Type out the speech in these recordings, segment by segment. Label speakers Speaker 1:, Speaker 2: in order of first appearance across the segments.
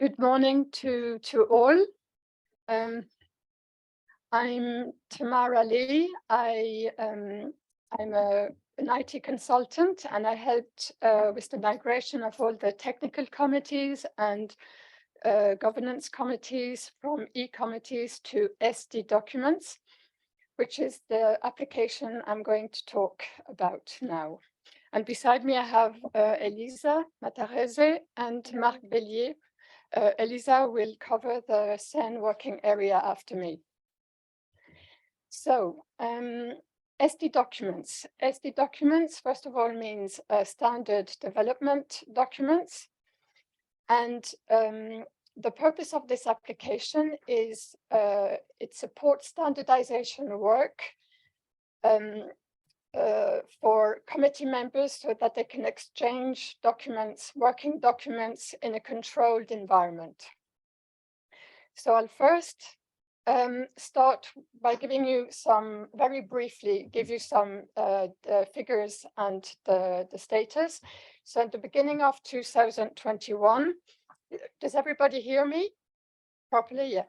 Speaker 1: Good morning to all. I'm Tamara Lee. I'm an IT consultant, and I helped with the migration of all the technical committees and governance committees from e-committees to SD documents, which is the application I'm going to talk about now. And beside me, I have Elisa Matarese and Marc Bellier. Elisa will cover the CEN working area after me. So, SD documents. SD documents, first of all, means standard development documents. And the purpose of this application is it supports standardization work for committee members so that they can exchange documents, working documents in a controlled environment. So I'll first start by giving you some, very briefly, give you some figures and the status. So at the beginning of 2021, does everybody hear me properly? Yeah.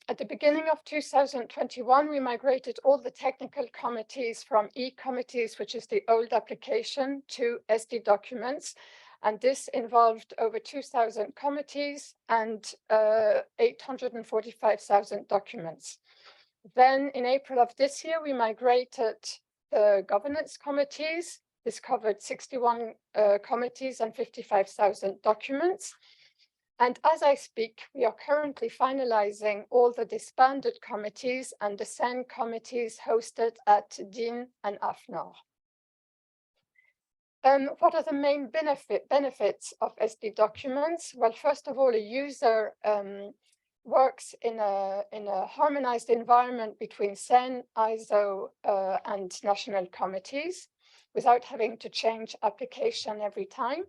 Speaker 1: At the beginning of 2021, we migrated all the technical committees from e-committees, which is the old application, to SD documents. And this involved over 2,000 committees and 845,000 documents. Then in April of this year, we migrated the governance committees. This covered 61 committees and 55,000 documents. And as I speak, we are currently finalizing all the disbanded committees and the CEN committees hosted at DIN and AFNOR. What are the main benefits of SD documents? Well, first of all, a user works in a harmonized environment between CEN, ISO, and national committees without having to change application every time.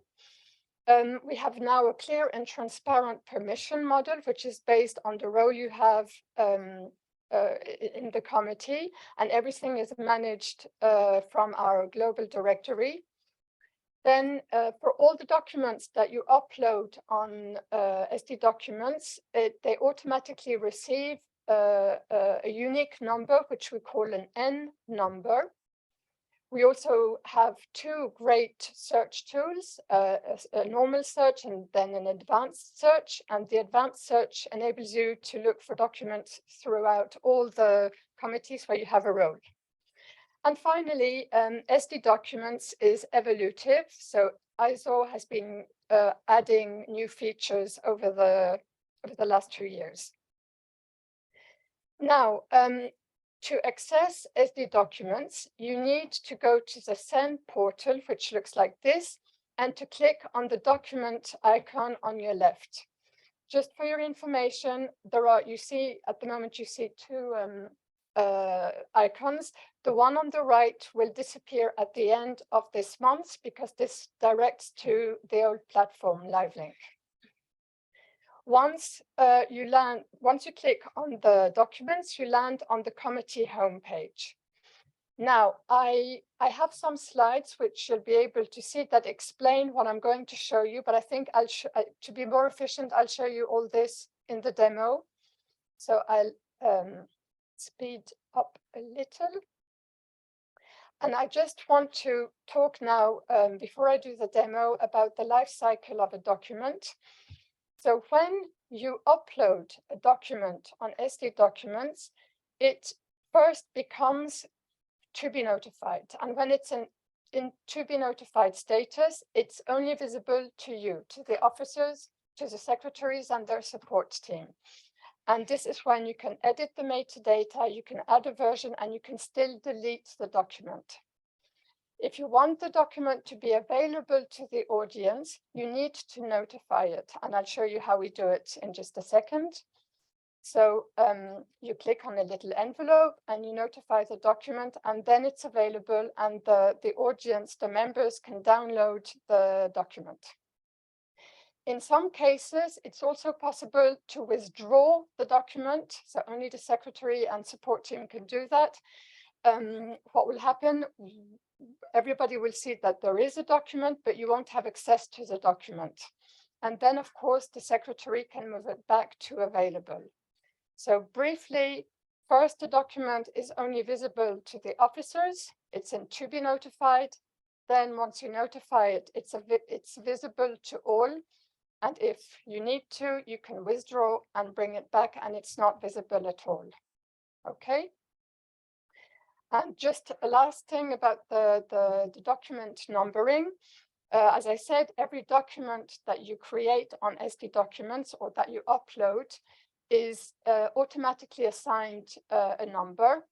Speaker 1: We have now a clear and transparent permission model, which is based on the role you have in the committee, and everything is managed from our global directory. Then for all the documents that you upload on SD documents, they automatically receive a unique number, which we call an N number. We also have two great search tools, a normal search and then an advanced search. And the advanced search enables you to look for documents throughout all the committees where you have a role. And finally, SD documents is evolutive. So ISO has been adding new features over the last 2 years. Now, to access SD documents, you need to go to the CEN portal, which looks like this, and to click on the document icon on your left. Just for your information, you see at the moment two icons. The one on the right will disappear at the end of this month because this directs to the old platform, LiveLink. Once you click on the documents, you land on the committee homepage. Now, I have some slides which you'll be able to see that explain what I'm going to show you, but I think to be more efficient, I'll show you all this in the demo. So I'll speed up a little. And I just want to talk now, before I do the demo, about the life cycle of a document. So when you upload a document on SD documents, it first becomes to be notified. And when it's in to be notified status, it's only visible to you, to the officers, to the secretaries and their support team. And this is when you can edit the metadata, you can add a version, and you can still delete the document. If you want the document to be available to the audience, you need to notify it. And I'll show you how we do it in just a second. So you click on a little envelope and you notify the document, and then it's available, and the audience, the members, can download the document. In some cases, it's also possible to withdraw the document. So only the secretary and support team can do that. What will happen? Everybody will see that there is a document, but you won't have access to the document. And then, of course, the secretary can move it back to available. So briefly, first, the document is only visible to the officers. It's in to be notified. Then once you notify it, it's visible to all. And if you need to, you can withdraw and bring it back and it's not visible at all. Okay. And just a last thing about the document numbering. As I said, every document that you create on SD documents or that you upload is automatically assigned a number.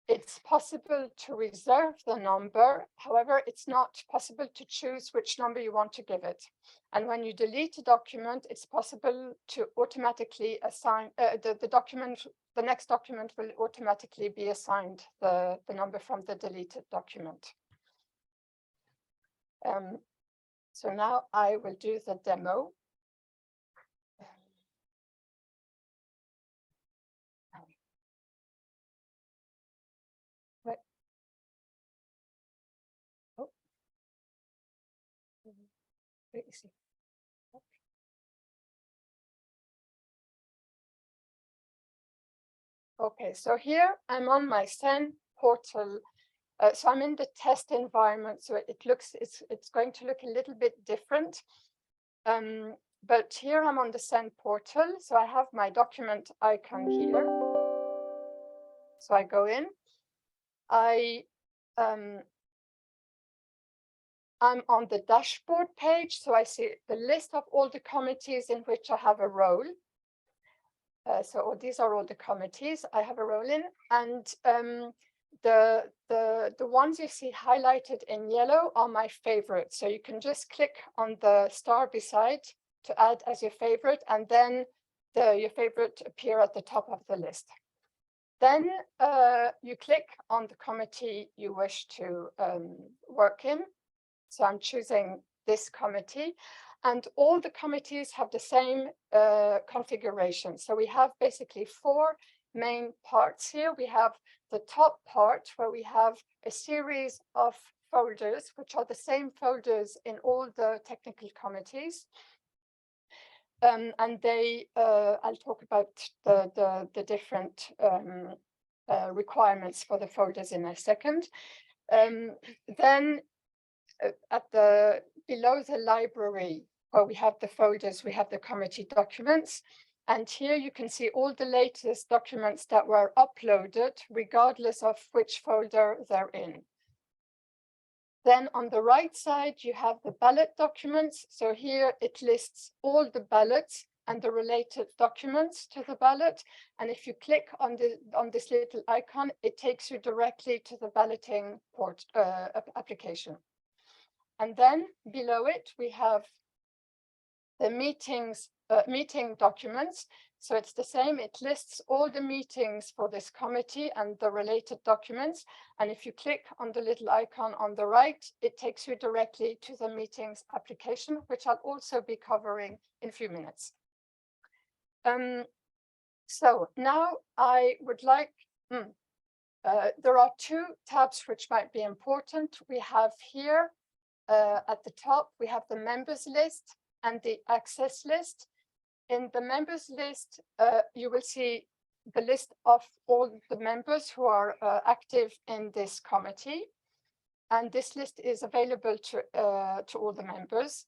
Speaker 1: It's possible to reserve the number. However, it's not possible to choose which number you want to give it. And when you delete a document, it's possible to automatically assign the next document will automatically be assigned the number from the deleted document. So now I will do the demo. Right. Oh. Very easy. Okay, so here I'm on my CEN portal. So I'm in the test environment, so it's going to look a little bit different. But here I'm on the CEN portal, so I have my document icon here. So I go in. I'm on the dashboard page, so I see the list of all the committees in which I have a role. So these are all the committees I have a role in, and the ones you see highlighted in yellow are my favorites. So you can just click on the star beside to add as your favorite, and then your favorite appear at the top of the list. Then you click on the committee you wish to work in. So I'm choosing this committee, and all the committees have the same configuration. So we have basically 4 main parts here. We have the top part where we have a series of folders, which are the same folders in all the technical committees. And I'll talk about the different requirements for the folders in a second. Then below the library, where we have the folders, we have the committee documents. And here you can see all the latest documents that were uploaded, regardless of which folder they're in. Then on the right side, you have the ballot documents. So here it lists all the ballots and the related documents to the ballot. And if you click on this little icon, it takes you directly to the balloting application. And then below it, we have the meeting documents. So it's the same. It lists all the meetings for this committee and the related documents. And if you click on the little icon on the right, it takes you directly to the meetings application, which I'll also be covering in a few minutes. So now I would like, there are 2 tabs which might be important. We have here at the top, we have the members list and the access list. In the members list, you will see the list of all the members who are active in this committee. And this list is available to all the members.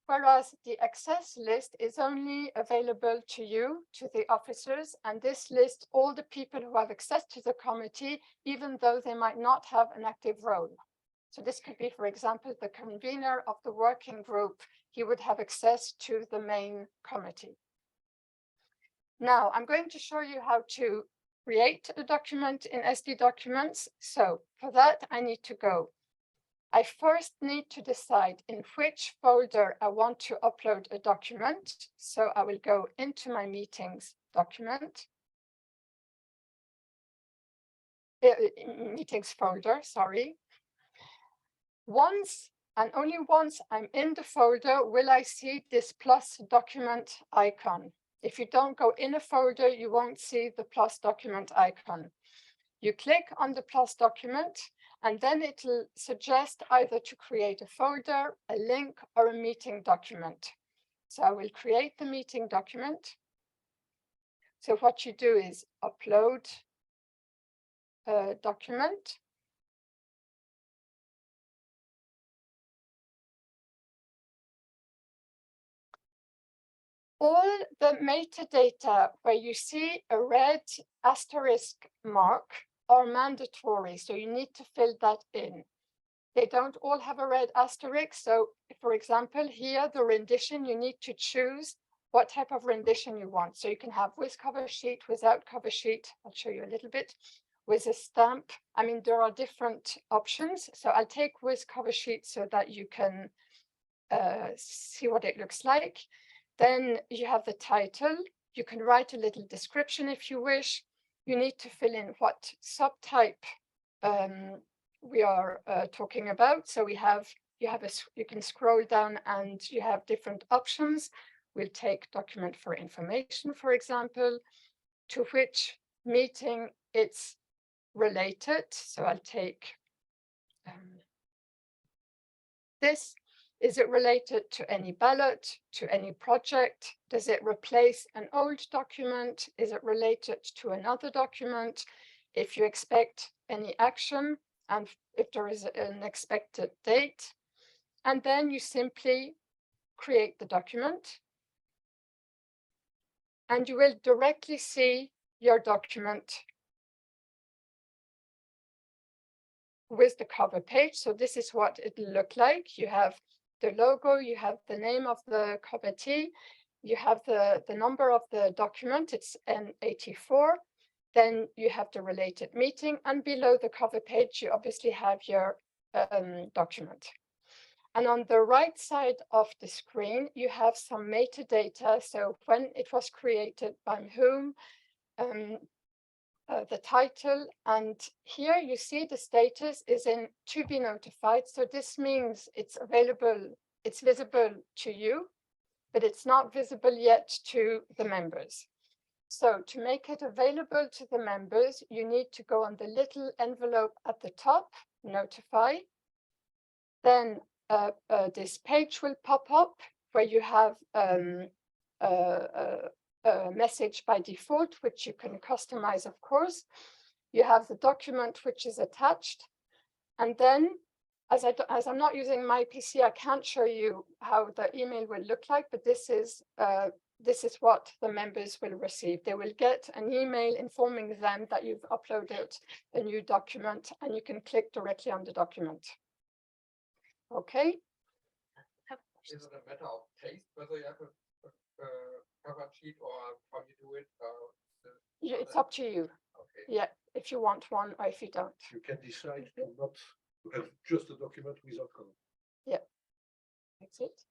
Speaker 1: Whereas the access list is only available to you, to the officers, and this lists all the people who have access to the committee, even though they might not have an active role. So this could be, for example, the convener of the working group. He would have access to the main committee. Now, I'm going to show you how to create a document in SD documents. So for that, I need to go. I first need to decide in which folder I want to upload a document. So I will go into my meetings document. Meetings folder, sorry. Once and only once I'm in the folder will I see this plus document icon. If you don't go in a folder, you won't see the plus document icon. You click on the plus document, and then it'll suggest either to create a folder, a link, or a meeting document. So I will create the meeting document. So what you do is upload a document. All the metadata where you see a red asterisk mark are mandatory, so you need to fill that in. They don't all have a red asterisk. So for example, here, the rendition, you need to choose what type of rendition you want. So you can have with cover sheet, without cover sheet. I'll show you a little bit. With a stamp. I mean, there are different options. So I'll take with cover sheet so that you can see what it looks like. Then you have the title. You can write a little description if you wish. You need to fill in what subtype we are talking about. So you can scroll down and you have different options. We'll take document for information, for example, to which meeting it's related. So I'll take this. Is it related to any ballot, to any project? Does it replace an old document? Is it related to another document? If you expect any action and if there is an expected date, and then you simply create the document and you will directly see your document with the cover page. So this is what it will look like. You have the logo, you have the name of the committee, you have the number of the document, it's N84, then you have the related meeting, and below the cover page, you obviously have your document. And on the right side of the screen, you have some metadata. So when it was created, by whom, the title, and here you see the status is in to be notified. So this means it's available, it's visible to you, but it's not visible yet to the members. So to make it available to the members, you need to go on the little envelope at the top, notify. Then this page will pop up where you have a message by default, which you can customize, of course. You have the document which is attached. And then, as I'm not using my PC, I can't show you how the email will look like, but this is what the members will receive. They will get an email informing them that you've uploaded a new document, and you can click directly on the document. Okay.
Speaker 2: Is it a matter of taste whether you have a cover sheet or how you do it?
Speaker 1: It's up to you.
Speaker 2: Okay.
Speaker 1: Yeah, if you want one or if you don't.
Speaker 3: You can decide to not to have just a document without cover.
Speaker 1: Yeah, that's it.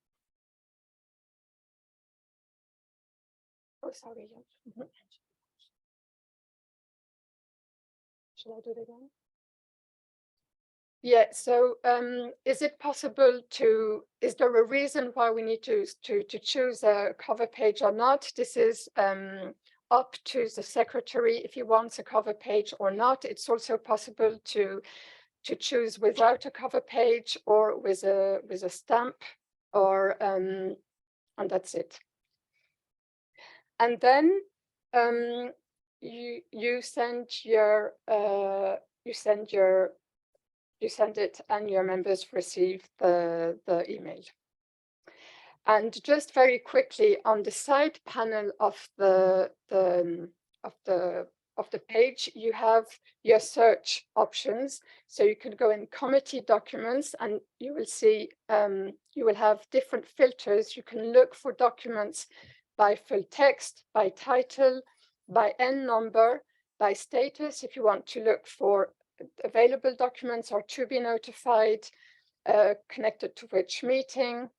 Speaker 1: Oh, sorry. Yeah. Shall I do it again? Yeah, so is it possible to, is there a reason why we need to choose a cover page or not? This is up to the secretary if he wants a cover page or not. It's also possible to choose without a cover page or with a stamp, or and that's it. And then you send it and your members receive the email. And just very quickly, on the side panel of the page, you have your search options. So you can go in committee documents and you will see, you will have different filters. You can look for documents by full text, by title, by N number, by status, if you want to look for available documents or to be notified, connected to which meeting.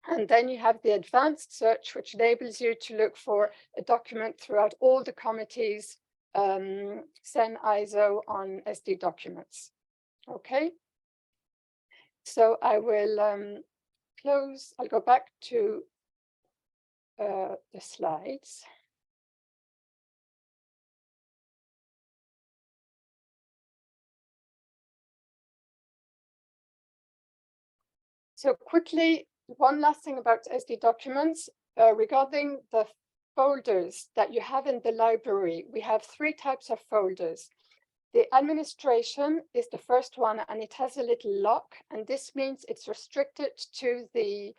Speaker 1: And then you have the advanced search, which enables you to look for a document throughout all the committees, CEN, ISO on SD documents. Okay. So I will close, I'll go back to the slides. So quickly, one last thing about SD documents regarding the folders that you have in the library. We have 3 types of folders. The administration is the first one, and it has a little lock, and this means it's restricted to the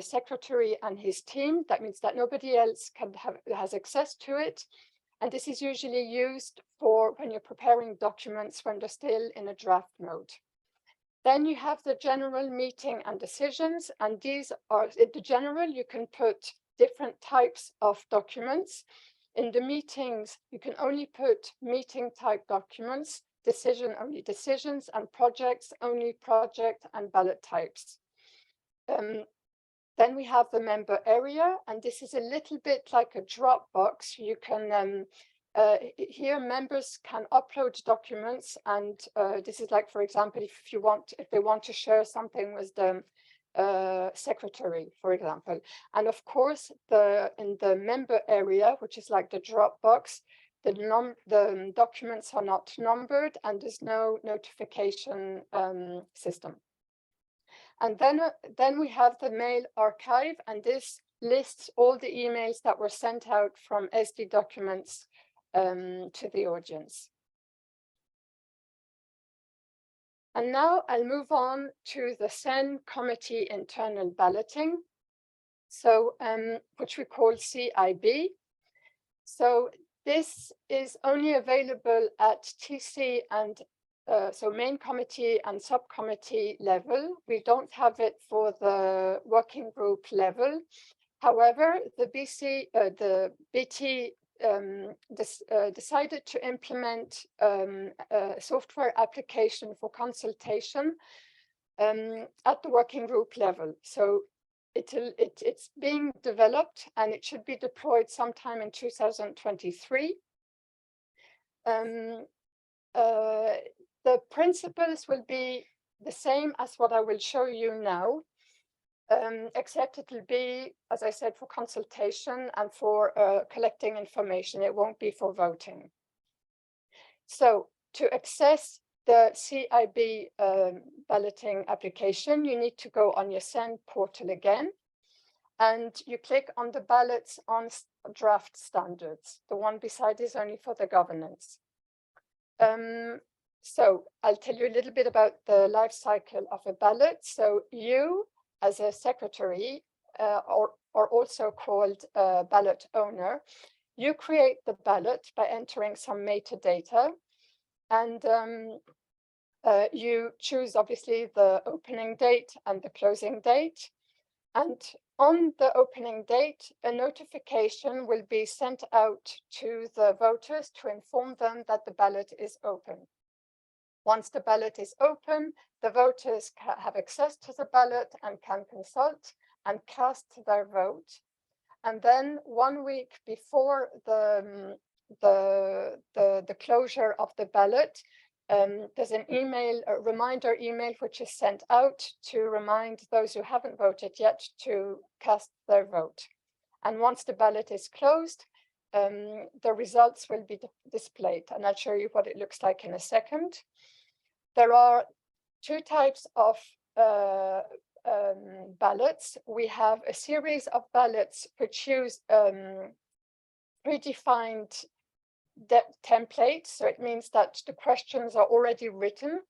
Speaker 1: secretary and his team. That means that nobody else has access to it. And this is usually used for when you're preparing documents when they're still in a draft mode. Then you have the general meeting and decisions, and these are, in the general, you can put different types of documents. In the meetings, you can only put meeting type documents, decision only decisions, and projects only project and ballot types. Then we have the member area, and this is a little bit like a Dropbox. You can here members can upload documents, and this is like, for example, if they want to share something with the secretary, for example. And of course, in the member area, which is like the Dropbox, the documents are not numbered, and there's no notification system. And then we have the mail archive, and this lists all the emails that were sent out from SD documents to the audience. And now I'll move on to the CEN committee internal balloting, so which we call CIB. So this is only available at TC and so main committee and subcommittee level. We don't have it for the working group level. However, the BT decided to implement a software application for consultation at the working group level. So it's being developed, and it should be deployed sometime in 2023. The principles will be the same as what I will show you now, except it will be, as I said, for consultation and for collecting information. It won't be for voting. So to access the CIB balloting application, you need to go on your CEN portal again, and you click on the ballots on draft standards. The one beside is only for the governance. So I'll tell you a little bit about the life cycle of a ballot. So you, as a secretary, or also called a ballot owner, you create the ballot by entering some metadata, and you choose obviously the opening date and the closing date. And on the opening date, a notification will be sent out to the voters to inform them that the ballot is open. Once the ballot is open, the voters have access to the ballot and can consult and cast their vote. And then 1 week before the closure of the ballot, there's an email, a reminder email, which is sent out to remind those who haven't voted yet to cast their vote. And once the ballot is closed, the results will be displayed, and I'll show you what it looks like in a second. There are 2 types of ballots. We have a series of ballots which use predefined templates. So it means that the questions are already written,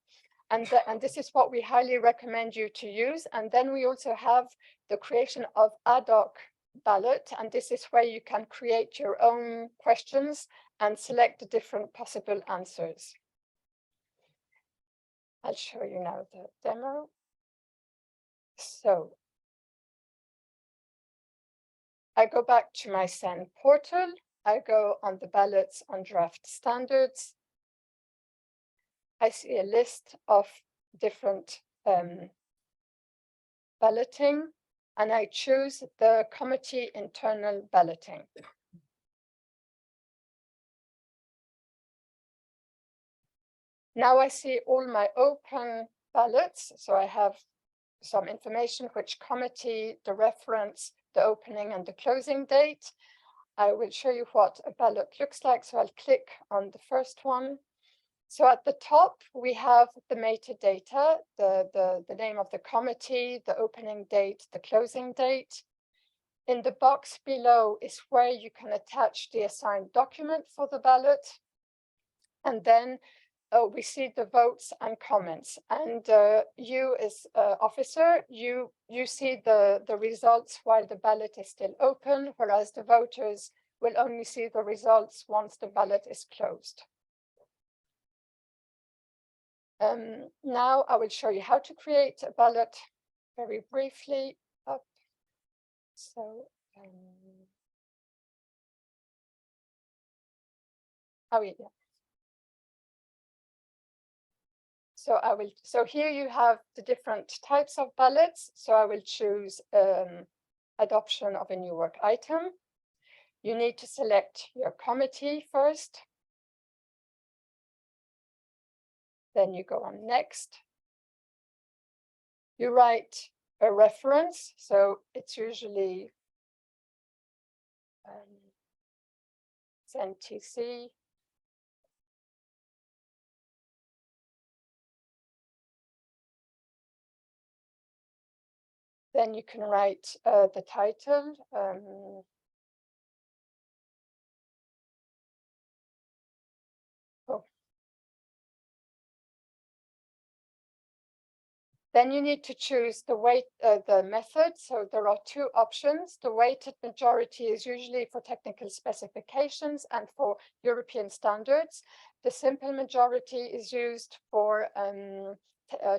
Speaker 1: and this is what we highly recommend you to use. And then we also have the creation of ad hoc ballot, and this is where you can create your own questions and select the different possible answers. I'll show you now the demo. So I go back to my CEN portal. I go on the ballots on draft standards. I see a list of different balloting, and I choose the committee internal balloting. Now I see all my open ballots. So I have some information, which committee, the reference, the opening and the closing date. I will show you what a ballot looks like. So I'll click on the first one. So at the top, we have the metadata, the name of the committee, the opening date, the closing date. In the box below is where you can attach the assigned document for the ballot. And then we see the votes and comments. And you as officer, you see the results while the ballot is still open, whereas the voters will only see the results once the ballot is closed. Now I will show you how to create a ballot very briefly. So, oh yeah. So here you have the different types of ballots. So I will choose adoption of a new work item. You need to select your committee first. Then you go on next. You write a reference. So it's usually CEN TC. Then you can write the title. Then you need to choose the method. So there are two options. The weighted majority is usually for technical specifications and for European standards. The simple majority is used for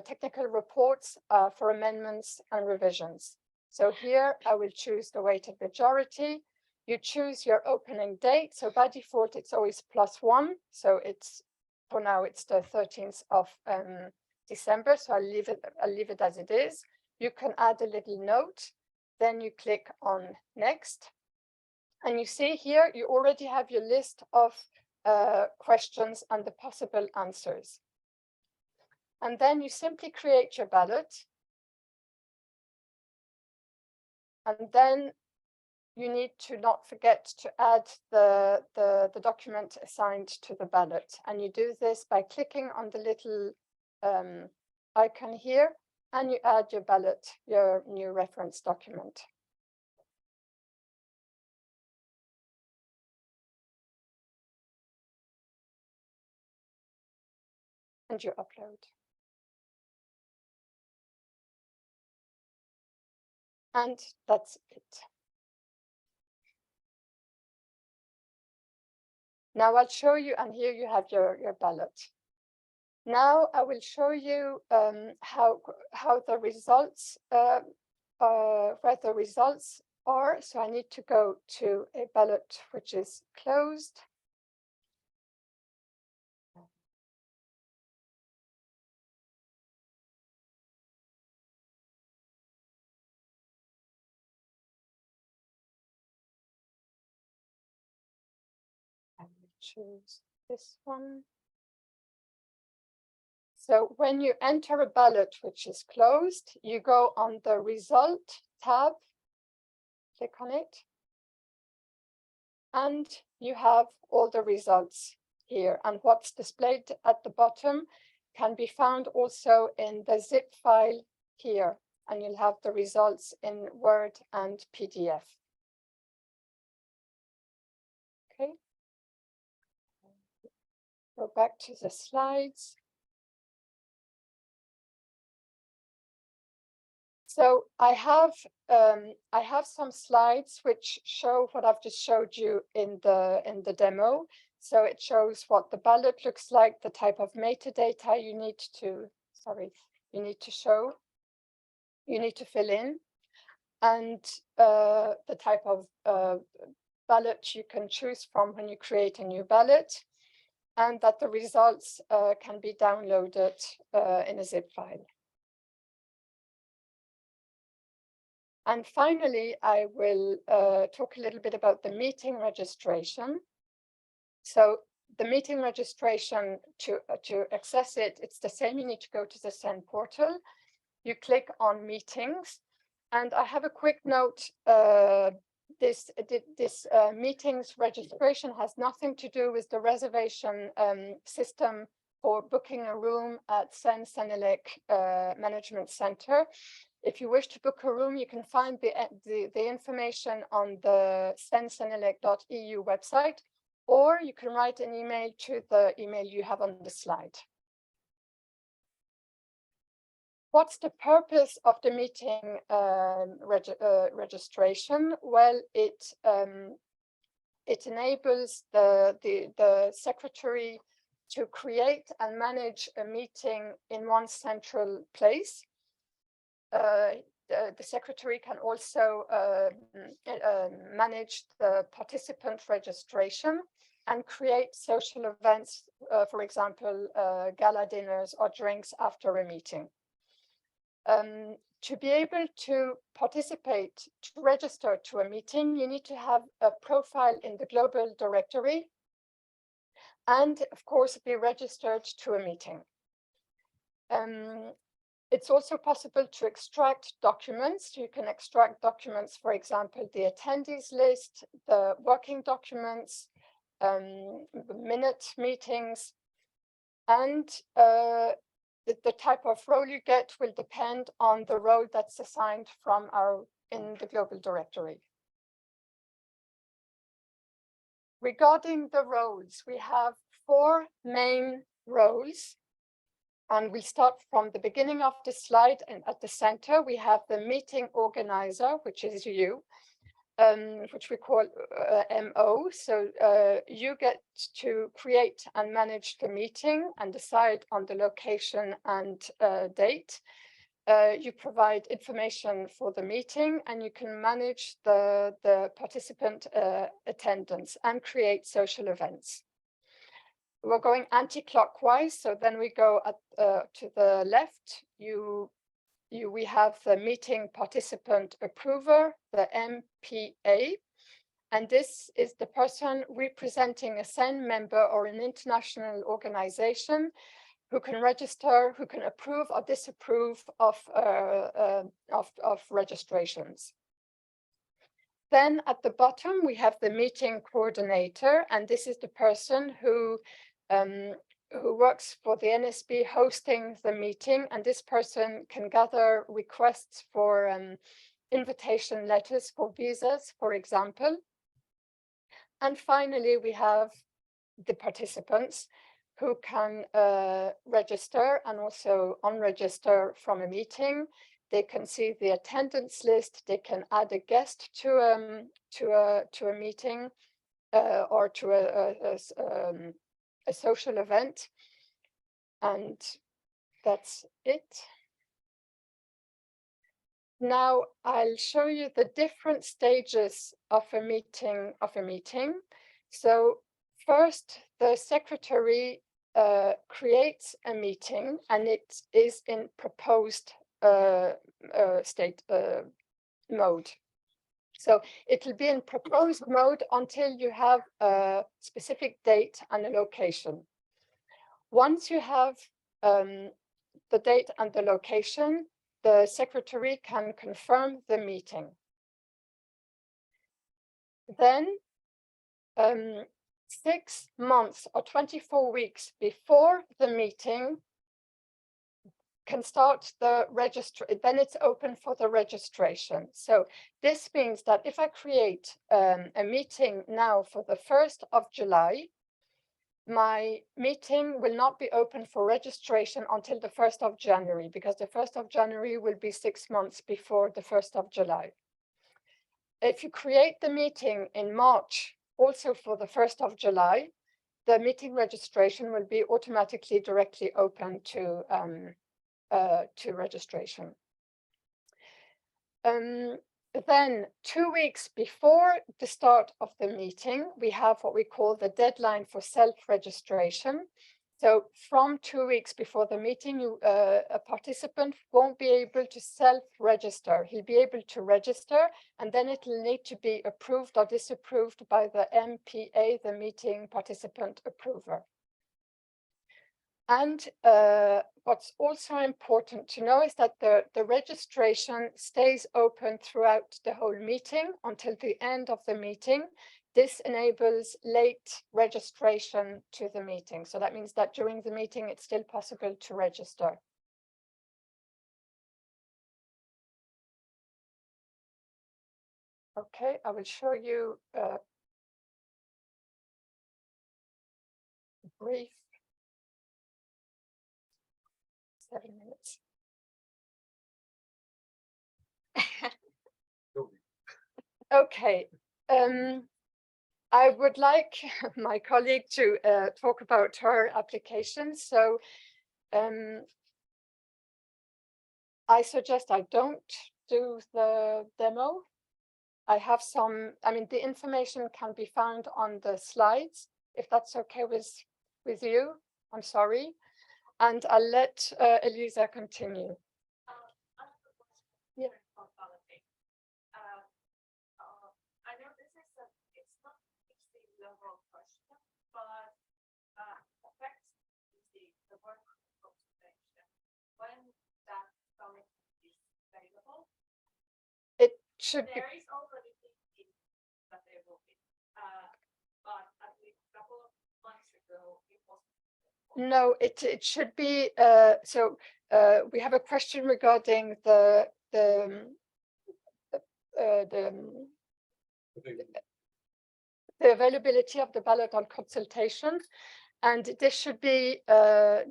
Speaker 1: technical reports for amendments and revisions. So here I will choose the weighted majority. You choose your opening date. So by default, it's always +1. So for now, it's the 13th of December, so I'll leave it as it is. You can add a little note, then you click on next. And you see here, you already have your list of questions and the possible answers. And then you simply create your ballot. And then you need to not forget to add the document assigned to the ballot. And you do this by clicking on the little icon here, and you add your ballot, your new reference document. And you upload. And that's it. Now I'll show you, and here you have your ballot. Now I will show you how the results, where the results are. So I need to go to a ballot which is closed. I will choose this one. So when you enter a ballot which is closed, you go on the result tab, click on it, and you have all the results here. And what's displayed at the bottom can be found also in the zip file here, and you'll have the results in Word and PDF. Okay. Go back to the slides. So I have some slides which show what I've just showed you in the demo. So it shows what the ballot looks like, the type of metadata you need to show, you need to fill in, and the type of ballot you can choose from when you create a new ballot, and that the results can be downloaded in a zip file. And finally, I will talk a little bit about the meeting registration. So the meeting registration, to access it, it's the same. You need to go to the CEN portal. You click on meetings. And I have a quick note. This meetings registration has nothing to do with the reservation system for booking a room at CEN Senelec Management Center. If you wish to book a room, you can find the information on the censenelec.eu website, or you can write an email to the email you have on the slide. What's the purpose of the meeting registration? Well, it enables the secretary to create and manage a meeting in one central place. The secretary can also manage the participant registration and create social events, for example, gala dinners or drinks after a meeting. To be able to participate, to register to a meeting, you need to have a profile in the global directory and, of course, be registered to a meeting. It's also possible to extract documents. You can extract documents, for example, the attendees list, the working documents, minute meetings, and the type of role you get will depend on the role that's assigned from in the global directory. Regarding the roles, we have 4 main roles. And we start from the beginning of the slide, and at the center, we have the meeting organizer, which is you, which we call MO. So you get to create and manage the meeting and decide on the location and date. You provide information for the meeting, and you can manage the participant attendance and create social events. We're going anti-clockwise, so then we go to the left. We have the meeting participant approver, the MPA, and this is the person representing a CEN member or an international organization who can register, who can approve or disapprove of registrations. Then at the bottom, we have the meeting coordinator, and this is the person who works for the NSB hosting the meeting, and this person can gather requests for invitation letters for visas, for example. And finally, we have the participants who can register and also unregister from a meeting. They can see the attendance list. They can add a guest to a meeting or to a social event, and that's it. Now I'll show you the different stages of a meeting. So first, the secretary creates a meeting, and it is in proposed state mode. So it will be in proposed mode until you have a specific date and a location. Once you have the date and the location, the secretary can confirm the meeting. Then 6 months or 24 weeks before the meeting can start the then it's open for the registration. So this means that if I create a meeting now for the 1st of July, my meeting will not be open for registration until the 1st of January, because the 1st of January will be 6 months before the 1st of July. If you create the meeting in March, also for the 1st of July, the meeting registration will be automatically directly open to registration. Then 2 weeks before the start of the meeting, we have what we call the deadline for self-registration. So from 2 weeks before the meeting, a participant won't be able to self-register. He'll be able to register, and then it will need to be approved or disapproved by the MPA, the meeting participant approver. And what's also important to know is that the registration stays open throughout the whole meeting until the end of the meeting. this enables late registration to the meeting. So that means that during the meeting, it's still possible to register. Okay, I will show you a brief 7 minutes. Okay, I would like my colleague to talk about her application. So I suggest I don't do the demo. I have some, I mean, the information can be found on the slides, if that's okay with you. I'm sorry. And I'll let Elisa continue. Yeah.
Speaker 4: I know this is it's not easy level question, but affects the work consultation. When that summit is available,
Speaker 1: It should be.
Speaker 4: there is already thinking that there will be, but at least a couple of months ago it was.
Speaker 1: No, it should be. So we have a question regarding the availability of the ballot on consultation, and this should be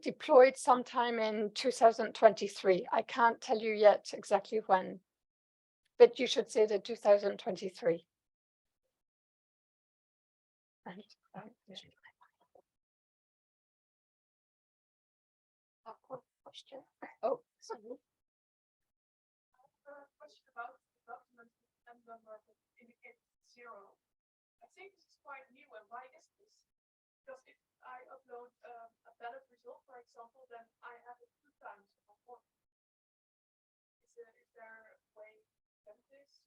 Speaker 1: deployed sometime in 2023. I can't tell you yet exactly when, but you should say the 2023. And question. Oh, sorry.
Speaker 4: Question about the document and number indicates 0. I think this is quite new, and why is this? Because if I upload a ballot result, for example, then I have it 2 times or more. Is there a way to get this?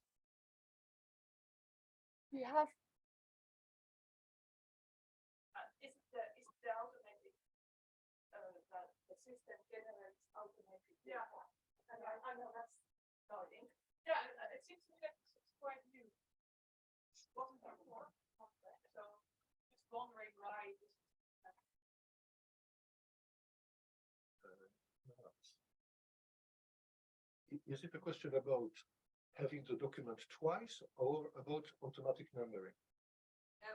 Speaker 1: You have.
Speaker 4: Is the automatic the system generates automatic? Yeah, and I know that's starting. Yeah, and it seems to me that it's quite new. Wasn't before, so just wondering why this.
Speaker 3: Is it a question about having the document twice or about automatic numbering?
Speaker 4: No,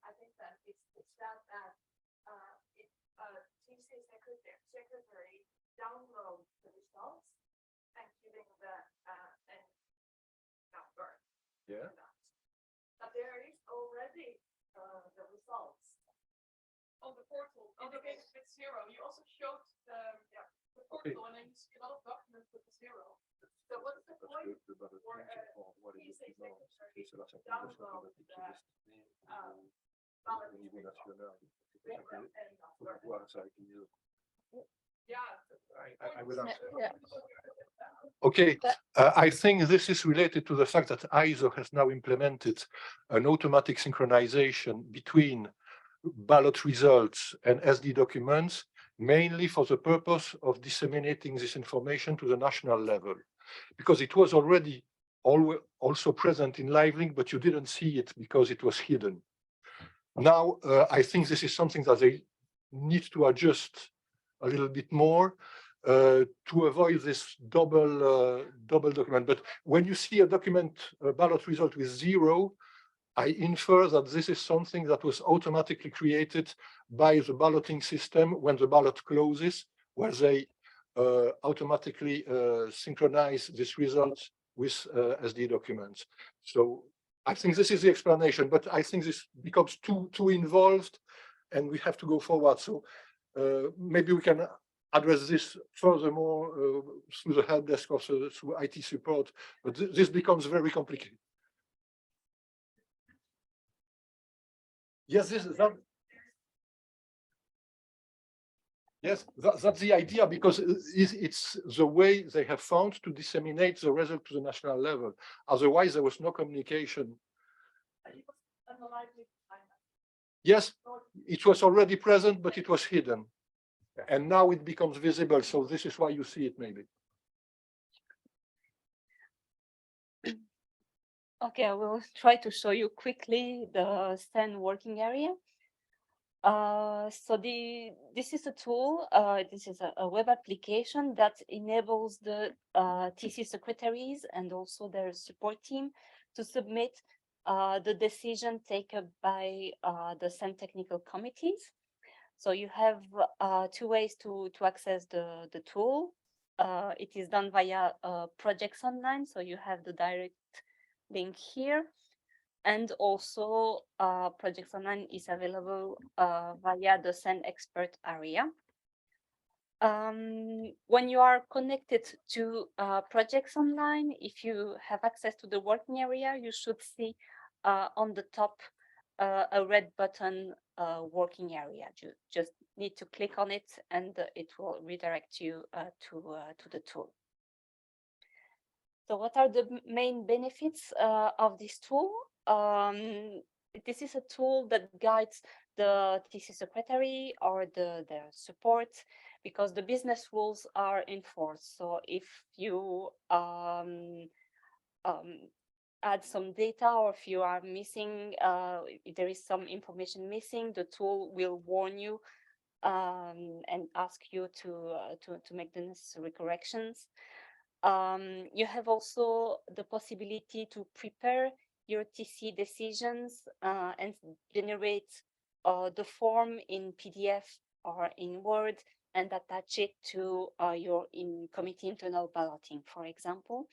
Speaker 4: I think that it's that if TC secretary downloads the results and giving the number.
Speaker 3: Yeah.
Speaker 4: But there is already the results on the portal indicated with 0. You also showed the portal, and then you see a lot of documents with the 0. So what's the point for TC secretary to download the ballot
Speaker 3: I will answer.
Speaker 1: Yeah.
Speaker 3: Okay, I think this is related to the fact that ISO has now implemented an automatic synchronization between ballot results and SD documents, mainly for the purpose of disseminating this information to the national level, because it was already also present in LiveLink, but you didn't see it because it was hidden. Now, I think this is something that they need to adjust a little bit more to avoid this double document. But when you see a document, a ballot result with 0, I infer that this is something that was automatically created by the balloting system when the ballot closes, where they automatically synchronize this result with SD documents. So I think this is the explanation, but I think this becomes too involved and we have to go forward. So maybe we can address this furthermore through the help desk or through IT support, but this becomes very complicated. Yes, that's the idea, because it's the way they have found to disseminate the result to the national level. Otherwise, there was no communication. Yes, it was already present, but it was hidden. And now it becomes visible. So this is why you see it, maybe.
Speaker 5: Okay, I will try to show you quickly the CEN working area. So this is a tool, this is a web application that enables the TC secretaries and also their support team to submit the decision taken by the CEN technical committees. So you have two ways to access the tool. It is done via projects online, so you have the direct link here. And also Projects Online is available via the CEN expert area. When you are connected to Projects Online, if you have access to the working area, you should see on the top a red button, working area. You just need to click on it and it will redirect you to the tool. So what are the main benefits of this tool? This is a tool that guides the TC secretary or the support, because the business rules are enforced. So if you add some data, or if you are missing, if there is some information missing, the tool will warn you and ask you to make the necessary corrections. You have also the possibility to prepare your TC decisions and generate the form in PDF or in Word and attach it to your committee internal balloting, for example.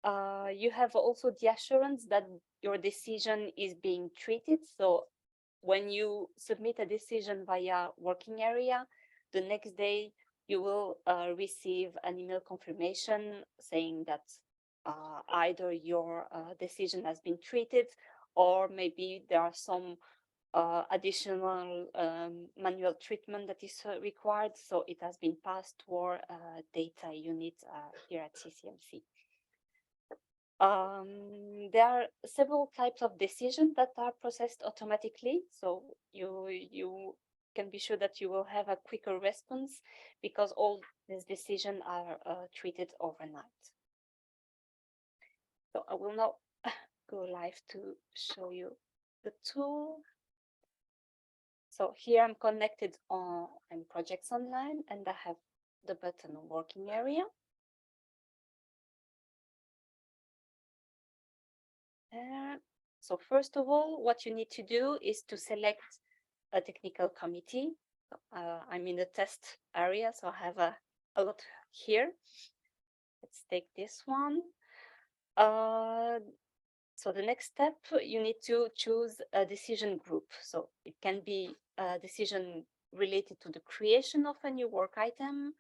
Speaker 5: You have also the assurance that your decision is being treated. So when you submit a decision via working area, the next day you will receive an email confirmation saying that either your decision has been treated, or maybe there are some additional manual treatment that is required, so it has been passed to our data unit here at CCMC. There are several types of decisions that are processed automatically, so you can be sure that you will have a quicker response because all these decisions are treated overnight. So I will now go live to show you the tool. So here I'm connected on Projects Online, and I have the button working area. So first of all, what you need to do is to select a technical committee. I'm in the test area, so I have a lot here. Let's take this one. So the next step, you need to choose a decision group. So it can be a decision related to the creation of a new work item,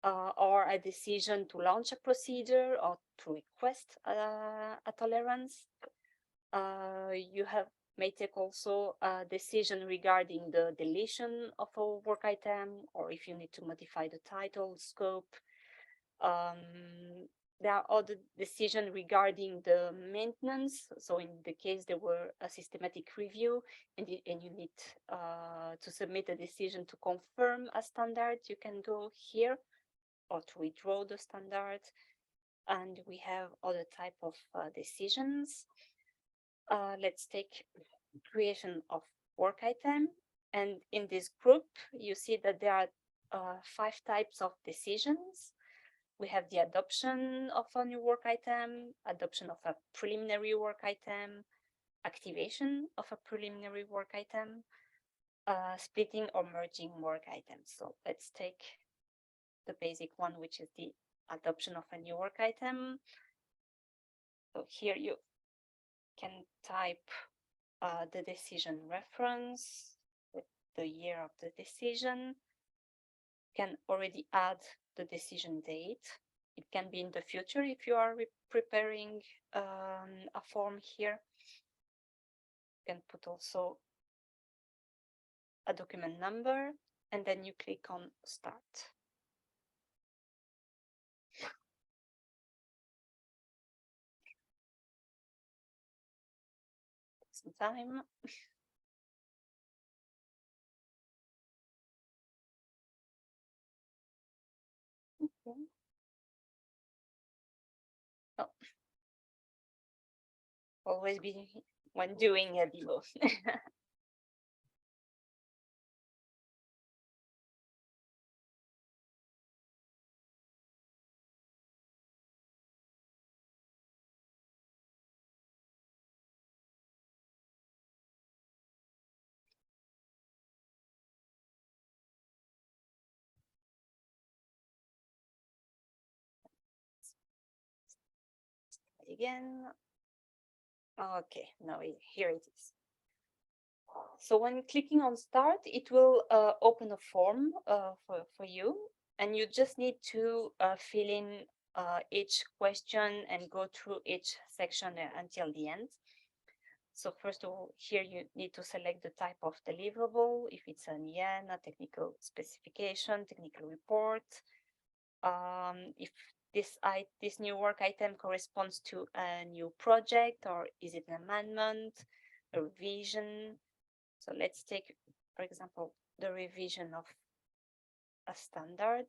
Speaker 5: or a decision to launch a procedure or to request a tolerance. You may take also a decision regarding the deletion of a work item, or if you need to modify the title, scope. There are other decisions regarding the maintenance. So in the case there were a systematic review and you need to submit a decision to confirm a standard, you can go here, or to withdraw the standard. And we have other type of decisions. Let's take creation of work item. And in this group, you see that there are 5 types of decisions. We have the adoption of a new work item, adoption of a preliminary work item, activation of a preliminary work item, splitting or merging work items. So let's take the basic one, which is the adoption of a new work item. So here you can type the decision reference with the year of the decision. You can already add the decision date. It can be in the future if you are preparing a form here. You can put also a document number, and then you click on start. Some time. Okay. Oh. always be when doing a demo. Again. Okay, now here it is. So when clicking on start, it will open a form for you, and you just need to fill in each question and go through each section until the end. So first of all, here you need to select the type of deliverable, if it's an EN, a technical specification, technical report, if this new work item corresponds to a new project, or is it an amendment, a revision. So let's take, for example, the revision of a standard,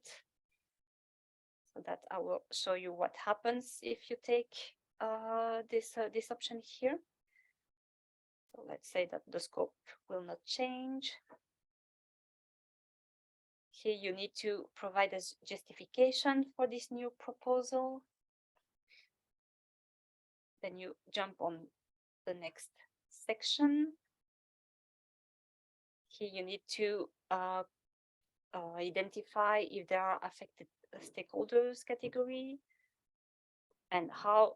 Speaker 5: so that I will show you what happens if you take this option here. So let's say that the scope will not change. Here you need to provide a justification for this new proposal. Then you jump on the next section. Here you need to identify if there are affected stakeholders category, and how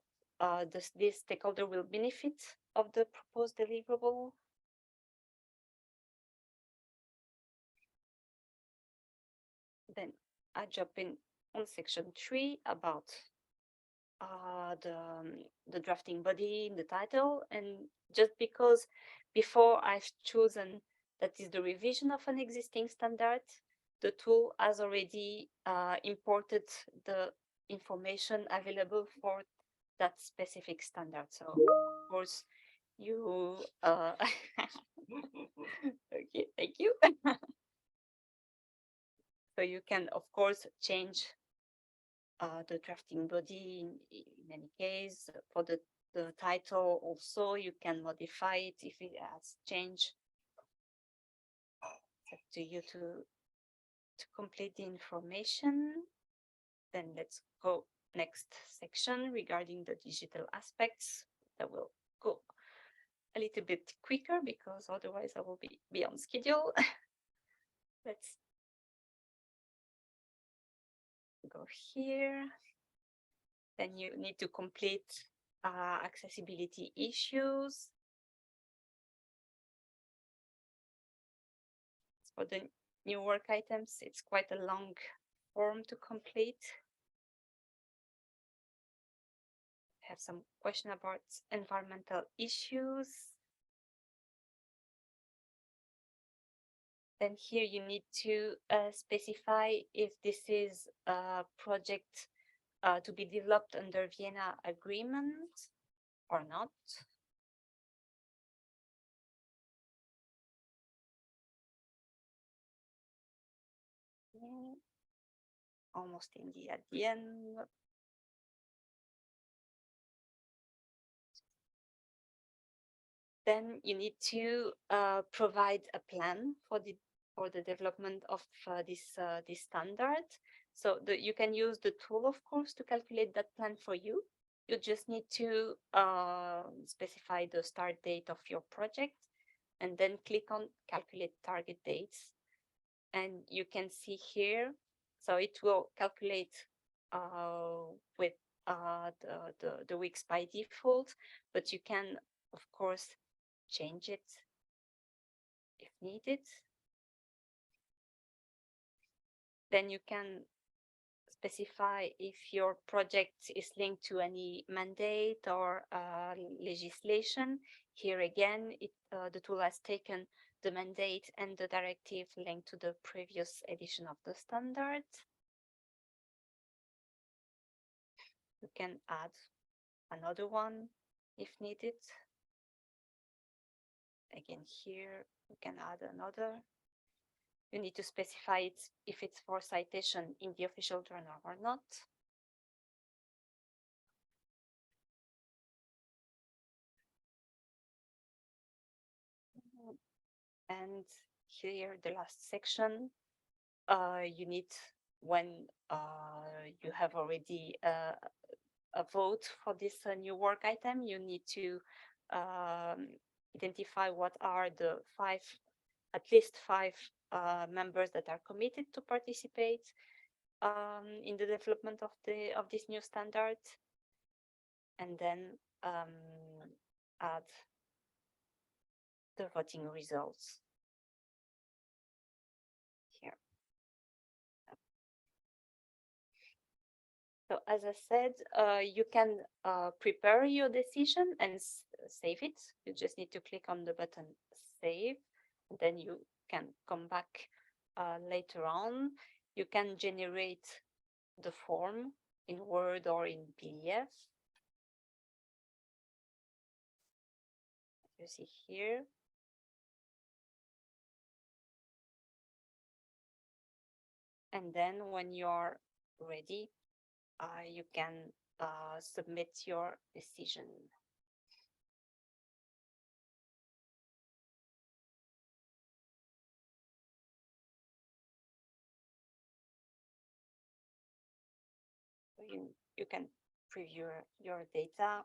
Speaker 5: this stakeholder will benefit of the proposed deliverable. Then I jump in on section 3 about the drafting body in the title, and just because before I've chosen that is the revision of an existing standard, the tool has already imported the information available for that specific standard. So of course you okay, thank you. So you can of course change the drafting body in any case. For the title also, you can modify it if it has changed. It's up to you to complete the information. Then let's go next section regarding the digital aspects. That will go a little bit quicker because otherwise I will be on schedule. Let's go here. Then you need to complete accessibility issues. For the new work items, it's quite a long form to complete. Have some question about environmental issues. Then here you need to specify if this is a project to be developed under Vienna Agreement or not. Almost at the end. Then you need to provide a plan for the development of this standard. So you can use the tool, of course, to calculate that plan for you. You just need to specify the start date of your project, and then click on calculate target dates. And you can see here, so it will calculate with the weeks by default, but you can, of course, change it if needed. Then you can specify if your project is linked to any mandate or legislation. Here again, the tool has taken the mandate and the directive linked to the previous edition of the standard. You can add another one if needed. Again, here you can add another. You need to specify it if it's for citation in the official journal or not. And here, the last section, you need, when you have already a vote for this new work item, you need to identify what are the at least five members that are committed to participate in the development of this new standard, and then add the voting results here. So as I said, you can prepare your decision and save it. You just need to click on the button save, and then you can come back later on. You can generate the form in Word or in PDF. You see here. And then when you're ready, you can submit your decision. So you can preview your data,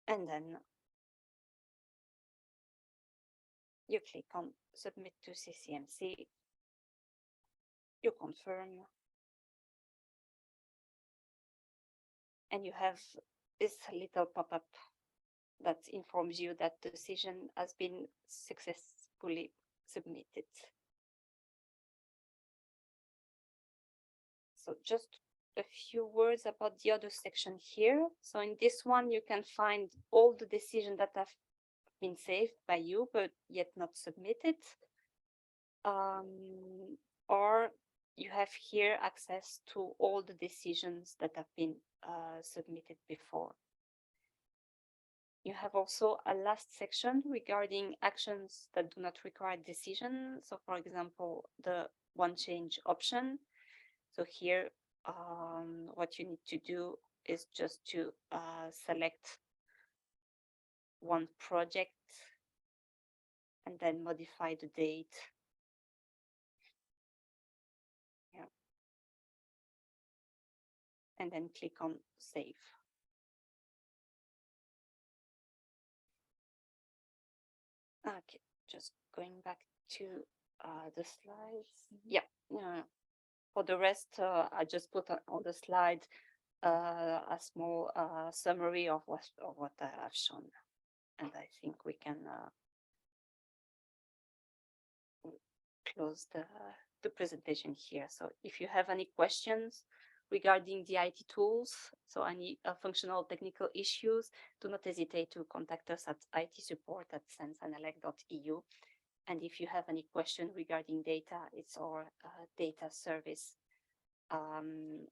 Speaker 5: and then you click on submit to CCMC, you confirm, and you have this little pop-up that informs you that the decision has been successfully submitted. So just a few words about the other section here. So in this one, you can find all the decisions that have been saved by you, but yet not submitted. Or you have here access to all the decisions that have been submitted before. You have also a last section regarding actions that do not require decision. So for example, the one change option. So here, what you need to do is just to select one project and then modify the date. Yeah. And then click on save. Okay, just going back to the slides. Yeah, for the rest, I just put on the slide a small summary of what I have shown, and I think we can close the presentation here. So if you have any questions regarding the IT tools, so any functional technical issues, do not hesitate to contact us at itsupport@censanelec.eu. And if you have any question regarding data, it's our data service team